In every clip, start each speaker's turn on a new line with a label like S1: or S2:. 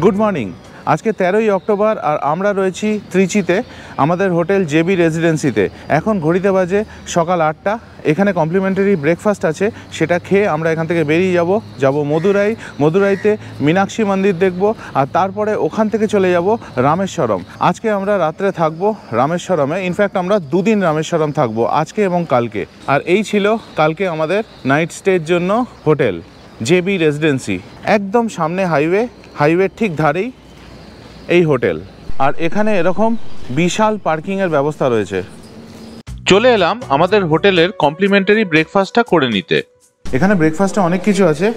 S1: Good morning. আজকে 13ই October আর আমরা রয়েছি ত্রিচিতে আমাদের হোটেল জেবি রেসিডেন্সিতে। এখন ঘড়িতে বাজে সকাল 8টা। এখানে কমপ্লিমেন্টারি ব্রেকফাস্ট আছে, সেটা খেয়ে আমরা এখান থেকে বেরিয়ে যাব মদুরাইতে মীনাক্ষী মন্দির দেখব, আর তারপরে ওখান থেকে চলে যাব রামেশ্বরম। আজকে আমরা রাত্রে থাকবো রামেশ্বরমে। ইনফ্যাক্ট আমরা দুদিন রামেশ্বরম থাকবো, আজকে এবং কালকে। আর এই ছিল কালকে আমাদের নাইট স্টের জন্য হোটেল জেবি রেসিডেন্সি। একদম সামনে হাইওয়ে ঠিক ধারেই এই হোটেল, আর এখানে এরকম বিশাল পার্কিংয়ের ব্যবস্থা রয়েছে।
S2: চলে এলাম আমাদের হোটেলের কমপ্লিমেন্টারি ব্রেকফাস্টটা করে নিতে।
S1: এখানে ব্রেকফাস্টে অনেক কিছু আছে,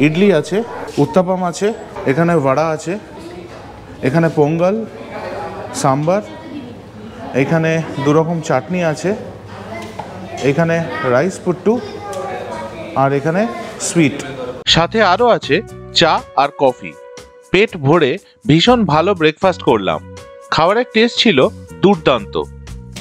S1: ইডলি আছে, উত্তাপাম আছে, এখানে বড়া আছে, এখানে পোঙ্গল, সাম্বার, এখানে দুরকম চাটনি আছে, এখানে রাইস পুট্টু, আর এখানে সুইট।
S2: সাথে আরও আছে চা আর কফি। পেট ভরে ভীষণ ভালো ব্রেকফাস্ট করলাম। খাবারের টেস্ট ছিল দুর্দান্ত।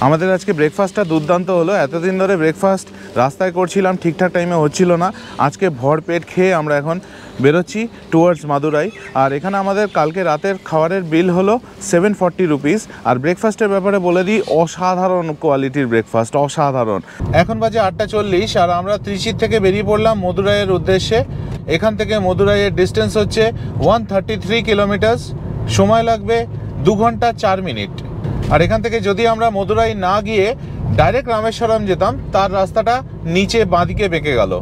S1: আমাদের আজকে ব্রেকফাস্টটা দুর্দান্ত হলো। এতদিন ধরে ব্রেকফাস্ট রাস্তায় করছিলাম, ঠিকঠাক টাইমে হচ্ছিল না। আজকে ভর পেট খেয়ে আমরা এখন বেরোচ্ছি টুয়ার্ডস মাদুরাই। আর এখানে আমাদের কালকে রাতের খাবারের বিল হলো 740 রুপিস। আর ব্রেকফাস্টের ব্যাপারে বলে দিই, অসাধারণ কোয়ালিটির ব্রেকফাস্ট, অসাধারণ। এখন বাজে 8:40 আর আমরা ত্রিচির থেকে বেরিয়ে পড়লাম মদুরাইয়ের উদ্দেশ্যে। এখান থেকে মদুরাইয়ের ডিস্টেন্স হচ্ছে 133 কিলোমিটার। সময় লাগবে 2 ঘন্টা 4 মিনিট। আর এখান থেকে যদি আমরা মদুরাই না গিয়ে ডাইরেক্ট রামেশ্বরম যেতাম, তার রাস্তাটা নিচে বাঁদিকে বেঁকে গেল।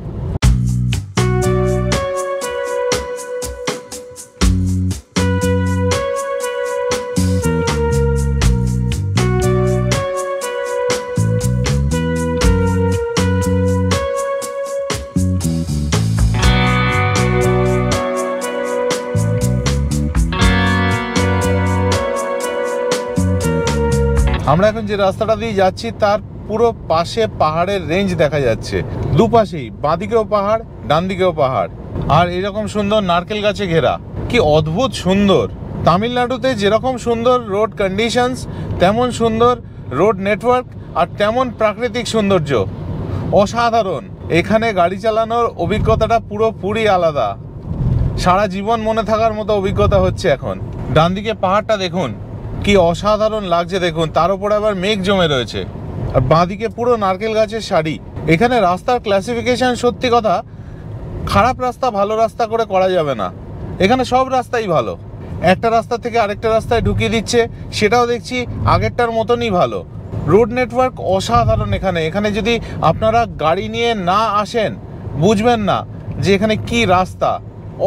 S1: আমরা এখন যে রাস্তাটা দিয়ে যাচ্ছি তার পুরো পাশে পাহাড়ের রেঞ্জ দেখা যাচ্ছে, দুপাশেই, বাঁদিকেও পাহাড়, ডান দিকেও পাহাড়, আর এরকম সুন্দর নারকেল গাছে ঘেরা। কি অদ্ভুত সুন্দর! তামিলনাড়ুতে যেরকম সুন্দর রোড কন্ডিশনস, তেমন সুন্দর রোড নেটওয়ার্ক, আর তেমন প্রাকৃতিক সৌন্দর্য, অসাধারণ। এখানে গাড়ি চালানোর অভিজ্ঞতাটা পুরোপুরি আলাদা, সারা জীবন মনে থাকার মতো অভিজ্ঞতা হচ্ছে এখন। ডান দিকে পাহাড়টা দেখুন, কি অসাধারণ লাগছে দেখুন, তার উপর আবার মেঘ জমে রয়েছে, আর বাঁদিকে পুরো নারকেল গাছের সারি। এখানে রাস্তার ক্লাসিফিকেশন সত্যি কথা, খারাপ রাস্তা ভালো রাস্তা করে করা যাবে না। এখানে সব রাস্তাই ভালো, একটা রাস্তা থেকে আরেকটা রাস্তায় ঢুকিয়ে দিচ্ছে, সেটাও দেখছি আগেরটার মতনই ভালো। রোড নেটওয়ার্ক অসাধারণ। এখানে যদি আপনারা গাড়ি নিয়ে না আসেন বুঝবেন না যে এখানে কি রাস্তা,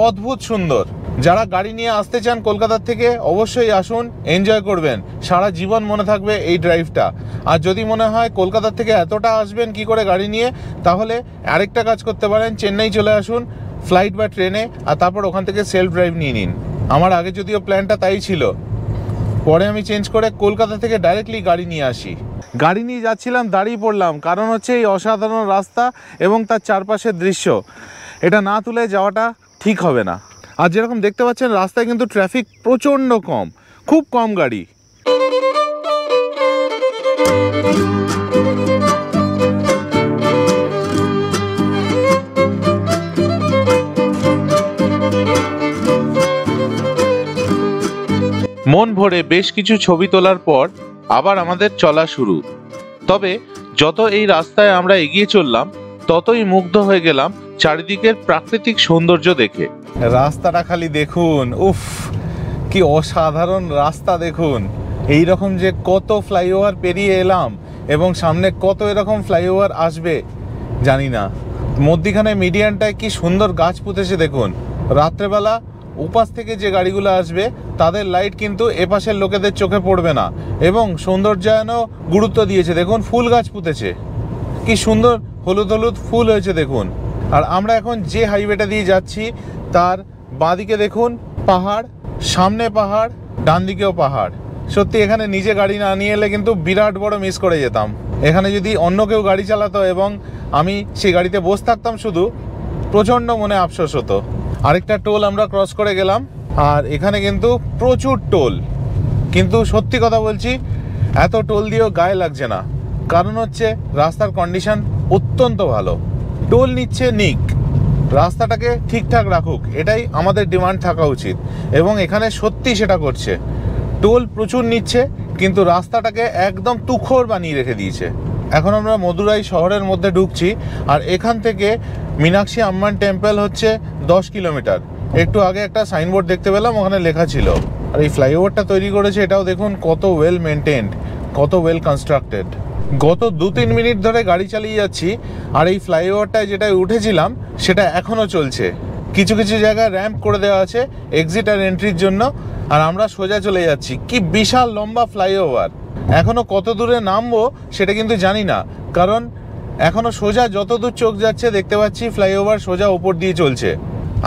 S1: অদ্ভুত সুন্দর। যারা গাড়ি নিয়ে আসতে চান কলকাতার থেকে, অবশ্যই আসুন, এনজয় করবেন, সারা জীবন মনে থাকবে এই ড্রাইভটা। আর যদি মনে হয় কলকাতার থেকে এতটা আসবেন কি করে গাড়ি নিয়ে, তাহলে আরেকটা কাজ করতে পারেন, চেন্নাই চলে আসুন ফ্লাইট বা ট্রেনে, আর তারপর ওখান থেকে সেলফ ড্রাইভ নিয়ে নিন। আমার আগে যদিও প্ল্যানটা তাই ছিল, পরে আমি চেঞ্জ করে কলকাতা থেকে ডাইরেক্টলি গাড়ি নিয়ে আসি। গাড়ি নিয়ে যাচ্ছিলাম, দাঁড়িয়ে পড়লাম, কারণ হচ্ছে এই অসাধারণ রাস্তা এবং তার চারপাশের দৃশ্য, এটা না তুলে যাওয়াটা ঠিক হবে না। আর যেরকম দেখতে পাচ্ছেন রাস্তায় কিন্তু ট্রাফিক প্রচণ্ড কম, খুব কম গাড়ি।
S2: মন ভরে বেশ কিছু ছবি তোলার পর আবার আমাদের চলা শুরু। তবে যত এই রাস্তায় আমরা এগিয়ে চললাম, ততই মুগ্ধ হয়ে গেলাম চারিদিকের প্রাকৃতিক সৌন্দর্য দেখে।
S1: রাস্তাটা খালি দেখুন, উফ কি অসাধারণ রাস্তা দেখুন। এই রকম যে কত ফ্লাইওভার পেরিয়ে এলাম, এবং সামনে কত এরকম ফ্লাইওভার আসবে জানি না। মধ্যিখানে মিডিয়ানটায় কি সুন্দর গাছ পুঁতেছে দেখুন। রাত্রেবেলা উপাস থেকে যে গাড়িগুলো আসবে তাদের লাইট কিন্তু এপাশের লোকেদের চোখে পড়বে না, এবং সৌন্দর্যায়নও গুরুত্ব দিয়েছে। দেখুন ফুল গাছ পুঁতেছে, কি সুন্দর হলুদ হলুদ ফুল হয়েছে দেখুন। আর আমরা এখন যে হাইওয়েটা দিয়ে যাচ্ছি তার বাঁদিকে দেখুন পাহাড়, সামনে পাহাড়, ডান দিকেও পাহাড়। সত্যি এখানে নিজে গাড়ি না নিয়ে এলে কিন্তু বিরাট বড় মিস করে যেতাম। এখানে যদি অন্য কেউ গাড়ি চালাতো এবং আমি সেই গাড়িতে বসে থাকতাম শুধু, প্রচণ্ড মনে আফসোস হতো। আরেকটা টোল আমরা ক্রস করে গেলাম, আর এখানে কিন্তু প্রচুর টোল, কিন্তু সত্যি কথা বলছি এত টোল দিয়েও গায়ে লাগছে না, কারণ হচ্ছে রাস্তার কন্ডিশন অত্যন্ত ভালো। টোল নিচ্ছে নিক, রাস্তাটাকে ঠিকঠাক রাখুক, এটাই আমাদের ডিমান্ড থাকা উচিত। এবং এখানে সত্যি সেটা করছে, টোল প্রচুর নিচ্ছে কিন্তু রাস্তাটাকে একদম তুখোড় বানিয়ে রেখে দিয়েছে। এখন আমরা মদুরাই শহরের মধ্যে ঢুকছি, আর এখান থেকে মীনাক্ষী আম্মান টেম্পল হচ্ছে 10 কিলোমিটার। একটু আগে একটা সাইনবোর্ড দেখতে পেলাম, ওখানে লেখা ছিল। আর এই ফ্লাইওভারটা তৈরি করেছে, এটাও দেখুন কত ওয়েল মেনটেন্ড, কত ওয়েল কনস্ট্রাক্টেড। গত 2-3 মিনিট ধরে গাড়ি চালিয়ে যাচ্ছি, আর এই ফ্লাইওভারটায় যেটায় উঠেছিলাম সেটা এখনও চলছে। কিছু কিছু জায়গায় র্যাম্প করে দেওয়া আছে এক্সিট আর এন্ট্রির জন্য, আর আমরা সোজা চলে যাচ্ছি। কি বিশাল লম্বা ফ্লাইওভার! এখনও কত দূরে নামবো সেটা কিন্তু জানি না, কারণ এখনও সোজা যত দূর চোখ যাচ্ছে দেখতে পাচ্ছি ফ্লাইওভার সোজা ওপর দিয়ে চলছে।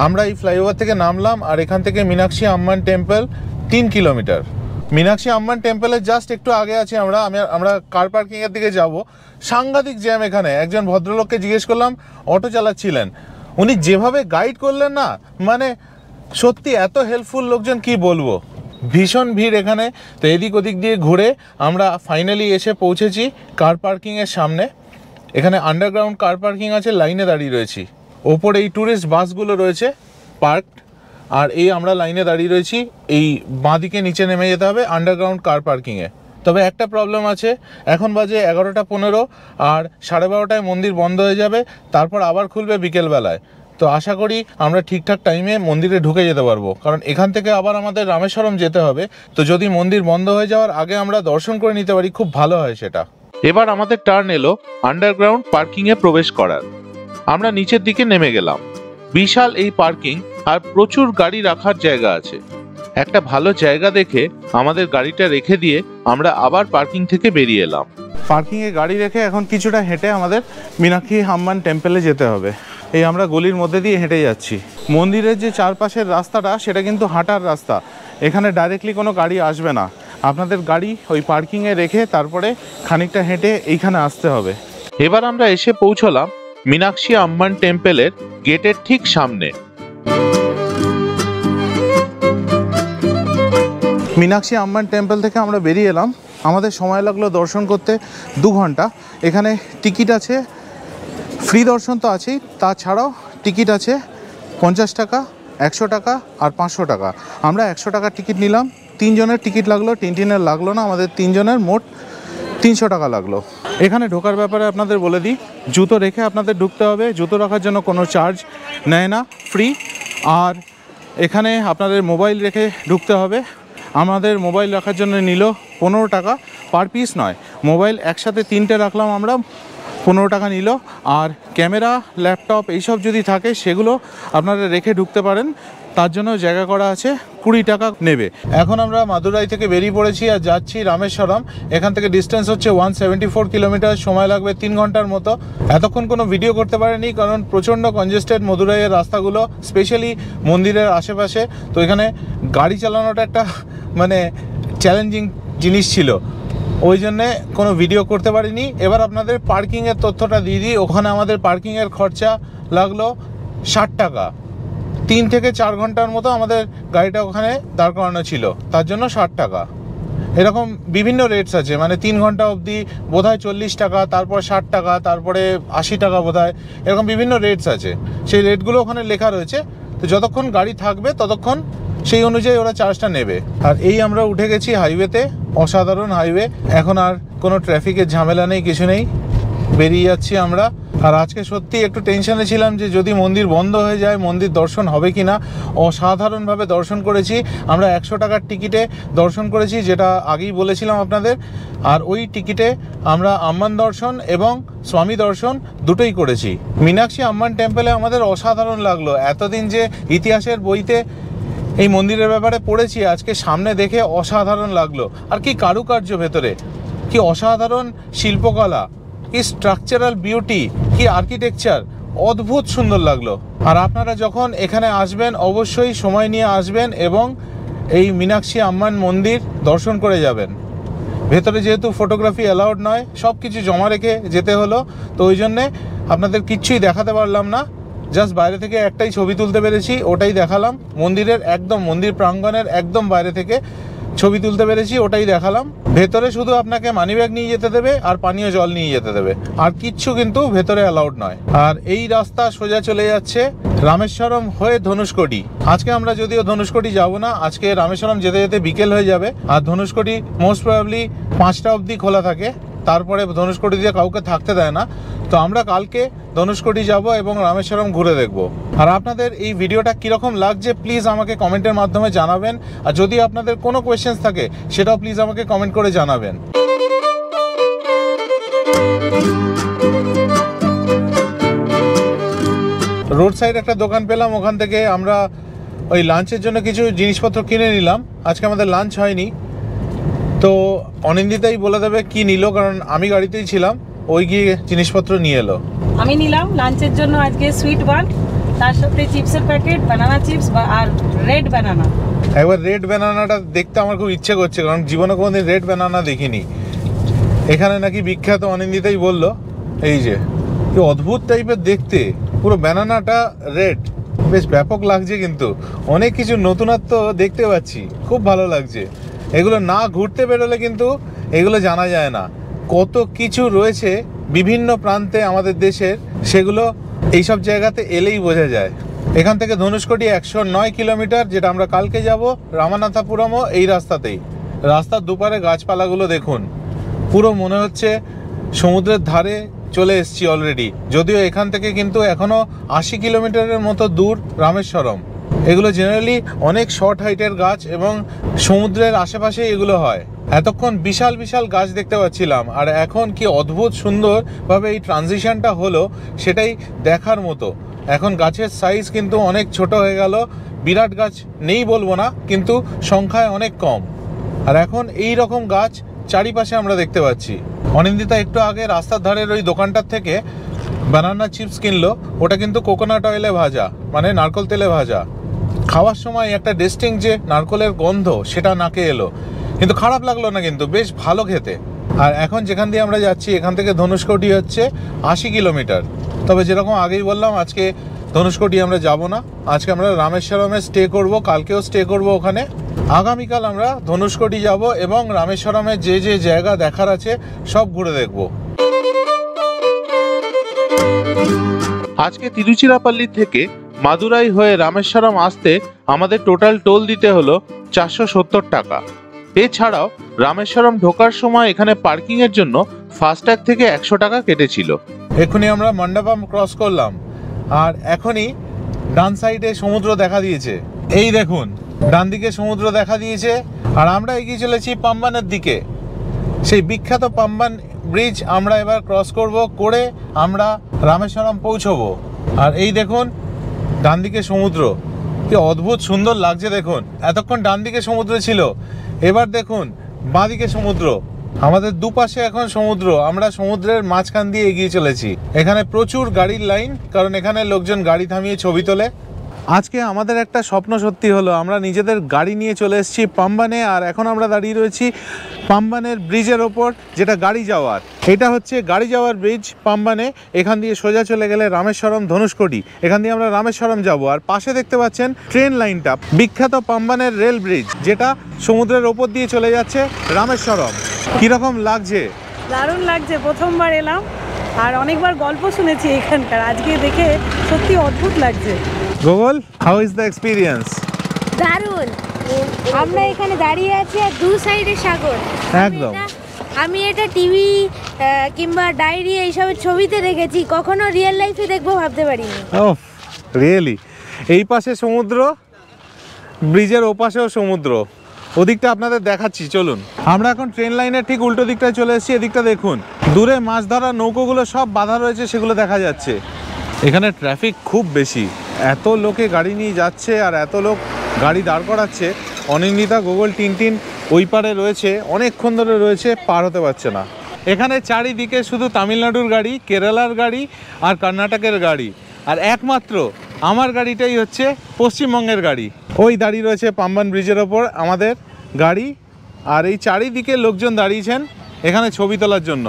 S1: আমরা এই ফ্লাইওভার থেকে নামলাম, আর এখান থেকে মীনাক্ষী আম্মান টেম্পল 3 কিলোমিটার। মীনাক্ষী আম্মান টেম্পলের জাস্ট একটু আগে আছি আমরা কার পার্কিংয়ের দিকে যাব। সাংঘাতিক জ্যাম এখানে। একজন ভদ্রলোককে জিজ্ঞেস করলাম, অটো চালাচ্ছিলেন, উনি যেভাবে গাইড করলেন না, মানে সত্যি এত হেল্পফুল লোকজন, কি বলবো। ভীষণ ভিড় এখানে। তো এদিক ওদিক দিয়ে ঘুরে আমরা ফাইনালি এসে পৌঁছেছি কার পার্কিংয়ের সামনে। এখানে আন্ডারগ্রাউন্ড কার পার্কিং আছে, লাইনে দাঁড়িয়ে রয়েছি। ওপরে এই ট্যুরিস্ট বাসগুলো রয়েছে পার্কড, আর এই আমরা লাইনে দাঁড়িয়ে রয়েছি। এই বাঁদিকে নিচে নেমে যেতে হবে আন্ডারগ্রাউন্ড কার পার্কিংয়ে। তবে একটা প্রবলেম আছে, এখন বাজে 11:15, আর 12:30টায় মন্দির বন্ধ হয়ে যাবে, তারপর আবার খুলবে বিকেলবেলায়। তো আশা করি আমরা ঠিকঠাক টাইমে মন্দিরে ঢুকে যেতে পারবো, কারণ এখান থেকে আবার আমাদের রামেশ্বরম যেতে হবে। তো যদি মন্দির বন্ধ হয়ে যাওয়ার আগে আমরা দর্শন করে নিতে পারি, খুব ভালো হয় সেটা।
S2: এবার আমাদের টার্ন এলো আন্ডারগ্রাউন্ড পার্কিংয়ে প্রবেশ করার। আমরা নিচের দিকে নেমে গেলাম। বিশাল এই পার্কিং, আর প্রচুর গাড়ি রাখার জায়গা আছে। একটা ভালো জায়গা দেখে আমাদের গাড়িটা রেখে দিয়ে আমরা আবার পার্কিং থেকে বেরিয়ে এলাম।
S1: পার্কিংয়ে গাড়ি রেখে এখন কিছুটা হেঁটে আমাদের মীনাক্ষী আম্মান টেম্পলে যেতে হবে। এই আমরা গলির মধ্যে দিয়ে হেঁটে যাচ্ছি। মন্দিরের যে চারপাশের রাস্তাটা, সেটা কিন্তু হাঁটার রাস্তা। এখানে ডাইরেক্টলি কোনো গাড়ি আসবে না, আপনাদের গাড়ি ওই পার্কিংয়ে রেখে তারপরে খানিকটা হেঁটে এইখানে আসতে হবে।
S2: এবার আমরা এসে পৌঁছলাম মীনাক্ষী আম্মান টেম্পলের গেটের ঠিক সামনে।
S1: মীনাক্ষী আম্মান টেম্পল থেকে আমরা বেরিয়ে এলাম। আমাদের সময় লাগলো দর্শন করতে 2 ঘন্টা। এখানে টিকিট আছে, ফ্রি দর্শন তো আছেই, তাছাড়াও টিকিট আছে 50 টাকা, 100 টাকা আর 500 টাকা। আমরা 100 টাকার টিকিট নিলাম। 3 জনের টিকিট লাগলো, টিনের লাগলো না, আমাদের 3 জনের মোট 300 টাকা লাগলো। এখানে ঢোকার ব্যাপারে আপনাদের বলে দিই, জুতো রেখে আপনাদের ঢুকতে হবে। জুতো রাখার জন্য কোনো চার্জ নেয় না, ফ্রি। আর এখানে আপনাদের মোবাইল রেখে ঢুকতে হবে। আমাদের মোবাইল রাখার জন্য নিল 15 টাকা, পার পিস নয়, মোবাইল একসাথে 3টে রাখলাম আমরা, 15 টাকা নিল। আর ক্যামেরা, ল্যাপটপ এইসব যদি থাকে সেগুলো আপনারা রেখে ঢুকতে পারেন, তার জন্য জায়গা করা আছে, 20 টাকা নেবে। এখন আমরা মাদুরাই থেকে বেরিয়ে পড়েছি আর যাচ্ছি রামেশ্বরম। এখান থেকে ডিস্টেন্স হচ্ছে 174 কিলোমিটার, সময় লাগবে 3 ঘন্টার মতো। এতক্ষণ কোনো ভিডিও করতে পারেনি, কারণ প্রচণ্ড কনজেস্টেড মদুরাইয়ের রাস্তাগুলো, স্পেশালি মন্দিরের আশেপাশে। তো এখানে গাড়ি চালানোটা একটা মানে চ্যালেঞ্জিং জিনিস ছিল, ওই জন্যে কোনো ভিডিও করতে পারিনি। এবার আপনাদের পার্কিংয়ের তথ্যটা দিয়ে দিই। ওখানে আমাদের পার্কিংয়ের খরচা লাগলো 60 টাকা। 3 থেকে 4 ঘন্টার মতো আমাদের গাড়িটা ওখানে দাঁড় করানো ছিল, তার জন্য 60 টাকা। এরকম বিভিন্ন রেটস আছে, মানে 3 ঘন্টা অবধি বোধহয় 40 টাকা, তারপর 60 টাকা, তারপরে 80 টাকা বোধহয়, এরকম বিভিন্ন রেটস আছে। সেই রেটগুলো ওখানে লেখা রয়েছে। তো যতক্ষণ গাড়ি থাকবে ততক্ষণ সেই অনুযায়ী ওরা চার্জটা নেবে। আর এই আমরা উঠে গেছি হাইওয়েতে, অসাধারণ হাইওয়ে। এখন আর কোনো ট্রাফিকের ঝামেলা নেই, কিছু নেই, বেরিয়ে যাচ্ছি আমরা। আর আজকে সত্যি একটু টেনশনে ছিলাম যে যদি মন্দির বন্ধ হয়ে যায় মন্দির দর্শন হবে কি না। অসাধারণভাবে দর্শন করেছি আমরা। 100 টাকার টিকিটে দর্শন করেছি, যেটা আগেই বলেছিলাম আপনাদের। আর ওই টিকিটে আমরা আম্মান দর্শন এবং স্বামী দর্শন দুটোই করেছি। মীনাক্ষী আম্মান টেম্পলে আমাদের অসাধারণ লাগলো। এতদিন যে ইতিহাসের বইতে এই মন্দিরের ব্যাপারে পড়েছি, আজকে সামনে দেখে অসাধারণ লাগলো। আর কি কারুকার্য ভেতরে, কি অসাধারণ শিল্পকলা, কি স্ট্রাকচারাল বিউটি, কি আর্কিটেকচার, অদ্ভুত সুন্দর লাগলো। আর আপনারা যখন এখানে আসবেন অবশ্যই সময় নিয়ে আসবেন এবং এই মীনাক্ষী আম্মান মন্দির দর্শন করে যাবেন। ভেতরে যেহেতু ফটোগ্রাফি অ্যালাউড নয়, সব কিছু জমা রেখে যেতে হলো, তো ওই জন্যে আপনাদের কিচ্ছুই দেখাতে পারলাম না। জাস্ট বাইরে থেকে একটাই ছবি তুলতে পেরেছি, ওটাই দেখালাম। মন্দিরের একদম, মন্দির প্রাঙ্গণের একদম বাইরে থেকে ছবি তুলতে পেরেছি ওটাই দেখালাম। ভেতরে শুধু আপনাকে মানি ব্যাগ নিয়ে যেতে দেবে আর পানীয় জল নিয়ে যেতে দেবে, আর কিচ্ছু কিন্তু ভেতরে অ্যালাউড নয়। আর এই রাস্তা সোজা চলে যাচ্ছে রামেশ্বরম হয়ে ধনুষকোটি। আজকে আমরা যদিও ধনুষকোটি যাব না, আজকে রামেশ্বরম যেতে যেতে বিকেল হয়ে যাবে। আর ধনুষকোটি মোস্ট প্রবাবলি 5টা অবধি খোলা থাকে, তারপরে ধনুষকোটিতে কাউকে থাকতে দেয় না। তো আমরা কালকে ধনুষকোটি যাব এবং রামেশ্বরম ঘুরে দেখব। আর আপনাদের এই ভিডিওটা কীরকম লাগছে প্লিজ আমাকে কমেন্টের মাধ্যমে জানাবেন। আর যদি আপনাদের কোনো কোয়েশ্চেন্স থাকে সেটাও প্লিজ আমাকে কমেন্ট করে জানাবেন। রোড সাইড একটা দোকান পেলাম, ওখান থেকে আমরা ওই লাঞ্চের জন্য কিছু জিনিসপত্র কিনে নিলাম। আজকে আমাদের লাঞ্চ হয়নি, তো অনিন্দিতাই বলে দেবে কি নিল, কারণ আমি গাড়িতেই ছিলাম। ওই গিয়ে জিনিসপত্র নিয়ে এলো।
S3: আমি নিলাম লাঞ্চের জন্য আজকে সুইট বান, তার সাথে চিপসের প্যাকেট, বানানা চিপস আর রেড বানানা।
S1: একবার রেড বানানাটা দেখতে আমার খুব ইচ্ছে করছে, কারণ জীবনে কোনোদিন রেড বানানা দেখিনি। এখানে নাকি বিখ্যাত, অনিন্দিতাই বললো। এই যে কি অদ্ভুত টাইপের দেখতে, পুরো বানানাটা রেড, বেশ ব্যাপক লাগছে। কিন্তু অনেক কিছু নতুনত্ব দেখতে পাচ্ছি, খুব ভালো লাগছে। এগুলো না ঘুরতে বেরোলে কিন্তু এগুলো জানা যায় না, কত কিছু রয়েছে বিভিন্ন প্রান্তে আমাদের দেশের, সেগুলো এইসব জায়গাতে এলেই বোঝা যায়। এখান থেকে ধনুষকোটি 109 কিলোমিটার, যেটা আমরা কালকে যাব। রামানাথাপুরমও এই রাস্তাতেই। রাস্তার দুপারে গাছপালাগুলো দেখুন, পুরো মনে হচ্ছে সমুদ্রের ধারে চলে এসেছি অলরেডি। যদিও এখান থেকে কিন্তু এখনও 80 কিলোমিটারের মতো দূর রামেশ্বরম। এগুলো জেনারেলি অনেক শর্ট হাইটের গাছ এবং সমুদ্রের আশেপাশে এগুলো হয়। এতক্ষণ বিশাল বিশাল গাছ দেখতে পাচ্ছিলাম, আর এখন কি অদ্ভুত সুন্দরভাবে এই ট্রানজিশনটা হলো সেটাই দেখার মতো। এখন গাছের সাইজ কিন্তু অনেক ছোট হয়ে গেল, বিরাট গাছ নেই বলবো না, কিন্তু সংখ্যায় অনেক কম। আর এখন এই রকম গাছ চারিপাশে আমরা দেখতে পাচ্ছি। অনিন্দিতা একটু আগে রাস্তার ধারের ওই দোকানটার থেকে বানানা চিপস কিনলো, ওটা কিন্তু কোকোনাট অয়েলে ভাজা, মানে নারকেল তেলে ভাজা। খাওয়ার সময় একটা ডিস্টিংক্ট যে নারকেলের গন্ধ সেটা নাকে এলো, কিন্তু খারাপ লাগলো না, কিন্তু বেশ ভালো খেতে। আর এখন যেখান দিয়ে আমরা যাচ্ছি এখান থেকে ধনুষকোটি হচ্ছে 80 কিলোমিটার। তবে যেরকম আগেই বললাম, আজকে ধনুষকোটি আমরা যাব না, আজকে আমরা রামেশ্বরমে স্টে করব, কালকেও স্টে করব ওখানে। আগামীকাল আমরা ধনুষকোটি যাব এবং রামেশ্বরমে যে যে জায়গা দেখার আছে সব ঘুরে দেখব।
S2: আজকে তিরুচিরাপল্লী থেকে মাদুরাই হয়ে রামেশ্বরম আসতে আমাদের টোটাল টোল দিতে হলো 470 টাকা। এছাড়াও রামেশ্বরম ঢোকার সময় এখানে পার্কিং এর জন্য ফাস্ট্যাগ থেকে 100 টাকা কেটেছিল।
S1: এখনই আমরা মণ্ডপম ক্রস করলাম, আর এখনই ডান সাইডে সমুদ্র দেখা দিয়েছে। এই দেখুন, ডান দিকে সমুদ্র দেখা দিয়েছে, আর আমরা এগিয়ে চলেছি পাম্বানের দিকে। সেই বিখ্যাত পাম্বান ব্রিজ আমরা এবার ক্রস করব, করে আমরা রামেশ্বরম পৌঁছবো। আর এই দেখুন ডান দিকে সমুদ্র, কি অদ্ভুত সুন্দর লাগছে দেখুন। এতক্ষণ ডান দিকে সমুদ্র ছিল, এবার দেখুন বাঁ দিকে সমুদ্র। আমাদের দুপাশে এখন সমুদ্র, আমরা সমুদ্রের মাঝখান দিয়ে এগিয়ে চলেছি। এখানে প্রচুর গাড়ির লাইন, কারণ এখানে লোকজন গাড়ি থামিয়ে ছবি তোলে। আজকে আমাদের একটা স্বপ্ন সত্যি হলো, আমরা নিজেদের গাড়ি নিয়ে চলে এসেছি পাম্বানে। আর এখন আমরা দাঁড়িয়ে রয়েছি পাম্বানের ব্রিজের ওপর, যেটা গাড়ি যাওয়ার। এটা হচ্ছে গাড়ি যাওয়ার ব্রিজ পাম্বানে। এখান দিয়ে সোজা চলে গেলে রামেশ্বরম ধনুষকোটি, এখান দিয়ে আমরা রামেশ্বরম যাব। আর পাশে দেখতে পাচ্ছেন ট্রেন লাইনটা, বিখ্যাত পাম্বানের রেল ব্রিজ, যেটা সমুদ্রের ওপর দিয়ে চলে যাচ্ছে রামেশ্বরম। কিরকম লাগছে?
S3: দারুণ লাগছে, প্রথমবার এলাম আর অনেকবার গল্প শুনেছি এখানকার, আজকে দেখে সত্যি অদ্ভুত লাগছে।
S1: Google, how is the experience?
S4: দারুণ। আমরা এখানে দাঁড়িয়ে আছি আর দু সাইডে সাগর।
S1: একদম।
S4: আমি এটা টিভি কিংবা ডায়েরি এইসবের ছবিতে দেখেছি, কখনো রিয়েল লাইফে দেখবো ভাবতে পারিনি।
S1: ওহ রিয়েলি, এই পাশে সমুদ্র, ব্রিজের ওপাশেও সমুদ্র। ওদিকটা আপনাদের দেখাচ্ছি, চলুন। আমরা এখন ট্রেন লাইনের ঠিক উল্টো দিকটায় চলে এসেছি। এদিকটা দেখুন, দূরে মাছ ধরার নৌকোগুলো সব বাঁধা রয়েছে, সেগুলো দেখা যাচ্ছে। এখানে ট্রাফিক খুব বেশি, এত লোকে গাড়ি নিয়ে যাচ্ছে আর এত লোক গাড়ি দাঁড় করাচ্ছে। অনিন্দিতা, গুগল, টিনটিন ওই পারে রয়েছে, অনেকক্ষণ ধরে রয়েছে, পার হতে পারছে না। এখানে চারিদিকে শুধু তামিলনাড়ুর গাড়ি, কেরালার গাড়ি আর কর্ণাটকের গাড়ি, আর একমাত্র আমার গাড়িটাই হচ্ছে পশ্চিমবঙ্গের গাড়ি। ওই দাঁড়িয়ে রয়েছে পাম্বান ব্রিজের ওপর আমাদের গাড়ি, আর এই চারিদিকে লোকজন দাঁড়িয়েছেন এখানে ছবি তোলার জন্য।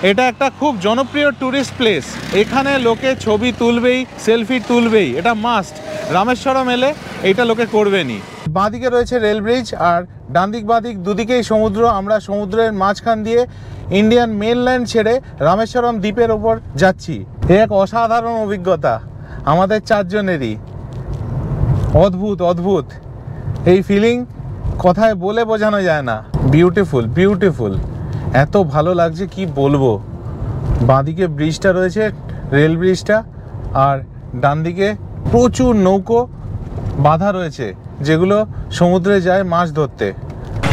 S1: এটা একটা খুব জনপ্রিয় ট্যুরিস্ট প্লেস, এখানে লোকে ছবি তুলবেই, সেলফি তুলবেই, এটা মাস্ট। রামেশ্বরম এলে এইটা লোকে করবেনই। বাঁদিকে রয়েছে রেল ব্রিজ আর ডান দিক বাঁ দিক দুদিকেই সমুদ্র। আমরা সমুদ্রের মাঝখান দিয়ে ইন্ডিয়ান মেনল্যান্ড ছেড়ে রামেশ্বরম দ্বীপের ওপর যাচ্ছি। এক অসাধারণ অভিজ্ঞতা আমাদের চারজনেরই। অদ্ভুত অদ্ভুত এই ফিলিং কথায় বলে বোঝানো যায় না। বিউটিফুল বিউটিফুল, এত ভালো লাগছে কি বলবো। বাঁদিকে ব্রিজটা রয়েছে, রেল ব্রিজটা, আর ডান দিকে প্রচুর নৌকো বাঁধা রয়েছে যেগুলো সমুদ্রে যায় মাছ ধরতে।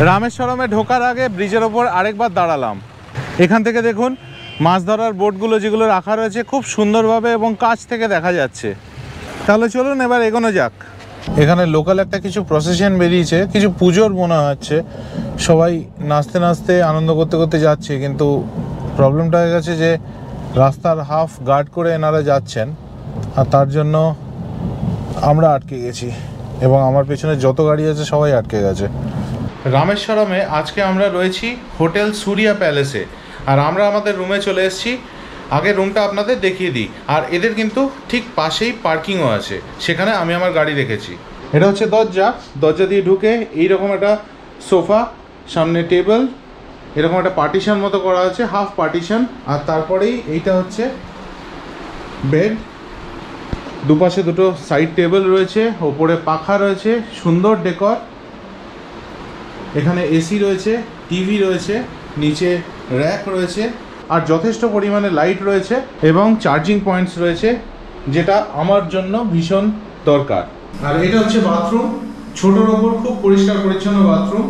S1: রামেশ্বরমে ঢোকার আগে ব্রিজের ওপর আরেকবার দাঁড়ালাম। এখান থেকে দেখুন মাছ ধরার বোটগুলো যেগুলো রাখা রয়েছে খুব সুন্দরভাবে এবং কাছ থেকে দেখা যাচ্ছে। তাহলে চলুন এবার এগোনো যাক। এখানে লোকাল একটা কিছু প্রসেশন বেরিয়েছে, কিছু পুজোর মনে হচ্ছে। সবাই নাচতে নাচতে আনন্দ করতে করতে যাচ্ছে, কিন্তু প্রবলেমটা হয়ে গেছে যে রাস্তার হাফ গার্ড করে এনারা যাচ্ছেন, আর তার জন্য আমরা আটকে গেছি এবং আমার পেছনে যত গাড়ি আছে সবাই আটকে গেছে। রামেশ্বরমে আজকে আমরা রয়েছি হোটেল সূর্যা প্যালেসে, আর আমরা আমাদের রুমে চলে এসেছি। আগে রুমটা আপনাদের দেখিয়ে দিই। আর এদের কিন্তু ঠিক পাশেই পার্কিংও আছে, সেখানে আমি আমার গাড়ি রেখেছি। এটা হচ্ছে দরজা, দরজা দিয়ে ঢুকে এইরকম একটা সোফা, সামনে টেবিল, এরকম একটা পার্টিশন মতো করা আছে, হাফ পার্টিশন। আর তারপরেই এইটা হচ্ছে বেড, দুপাশে দুটো সাইড টেবিল রয়েছে, ওপরে পাখা রয়েছে, সুন্দর ডেকর। এখানে এসি রয়েছে, টিভি রয়েছে, নিচে র্যাক রয়েছে, আর যথেষ্ট পরিমাণে লাইট রয়েছে এবং চার্জিং পয়েন্টস রয়েছে, যেটা আমার জন্য ভীষণ দরকার। আর এটা হচ্ছে বাথরুম, ছোটোর ওপর খুব পরিষ্কার পরিচ্ছন্ন বাথরুম।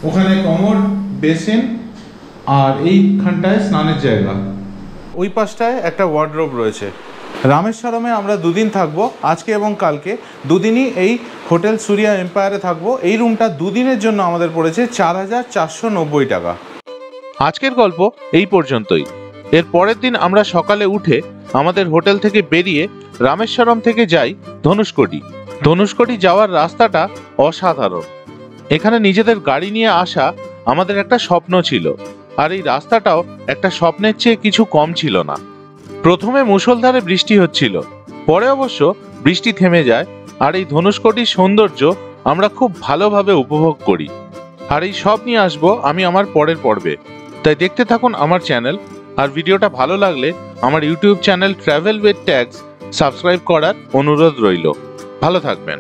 S1: ওখানে কমোড, বেসিন, আর এইখানটায় স্নানের জায়গা। ওই পাশটায় একটা ওয়ার্ডরোব রয়েছে। রামেশ্বরমে আমরা দুদিন থাকবো, আজকে এবং কালকে দুদিনই এই হোটেল সূর্যা এম্পায়ারে থাকবো। এই রুমটা দুদিনের জন্য আমাদের পড়েছে 4,490 টাকা।
S2: আজকের গল্প এই পর্যন্তই। এর পরের দিন আমরা সকালে উঠে আমাদের হোটেল থেকে বেরিয়ে রামেশ্বরম থেকে যাই ধনুষকোটি। ধনুষকোটি যাওয়ার রাস্তাটা অসাধারণ। এখানে নিজেদের গাড়ি নিয়ে আসা আমাদের একটা স্বপ্ন ছিল, আর এই রাস্তাটাও একটা স্বপ্নের চেয়ে কিছু কম ছিল না। প্রথমে মুষলধারে বৃষ্টি হচ্ছিল, পরে অবশ্য বৃষ্টি থেমে যায়, আর এই ধনুষকোটির সৌন্দর্য আমরা খুব ভালোভাবে উপভোগ করি। আর এই সব নিয়ে আসবো আমি আমার পরের পর্বে, তাই দেখতে থাকুন আমার চ্যানেল। আর ভিডিওটা ভালো লাগলে আমার YouTube channel travel with tags subscribe করার অনুরোধ রইল। ভালো থাকবেন।